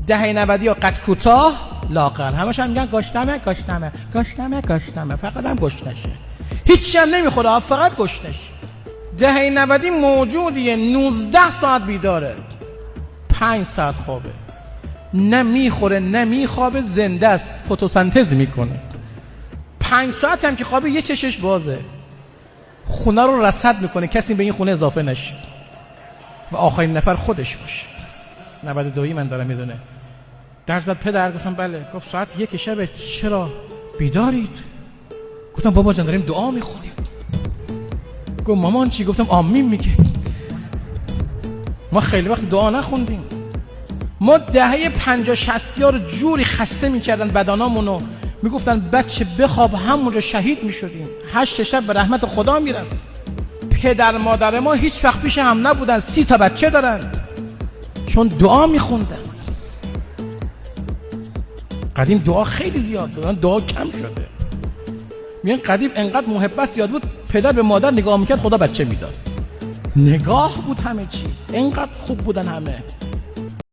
دهه 90 یا قد کوتاه لاغر، همش هم میگن گشنمه، فقط هم گشنشه، هیچی هم نمیخوره، فقط گشنش. دهه 90 موجودیه 19 ساعت بیداره، 5 ساعت خوابه، نه میخوره نه میخوابه، زنده است، فتوسنتز میکنه. 5 ساعت هم که خوابه یه چشش بازه، خونه رو رصد میکنه کسی به این خونه اضافه نشه و آخرین نفر خودش باشه. 92 من دارم میدونه. در زد پدر، گفتم بله. گفت ساعت 1 شب چرا بیدارید؟ گفتم بابا جان داریم دعا میخونیم. گفت مامان چی؟ گفتم آمین میگه. ما خیلی وقت دعا نخوندیم. ما دهه 50 60 رو جوری خسته میکردن بدنامونو، میگفتن بچه بخواب، همونجا شهید میشدیم. 8 شب به رحمت خدا میرفت. پدر مادر ما هیچ وقت پیش هم نبودن، 30 تا بچه دارن، چون دعا میخوندن. قدیم دعا خیلی زیاد بود، دعا کم شده. میگن قدیم انقدر محبت زیاد بود، پدر به مادر نگاه میکرد خدا بچه میداد. نگاه بود همه چی، انقدر خوب بودن همه.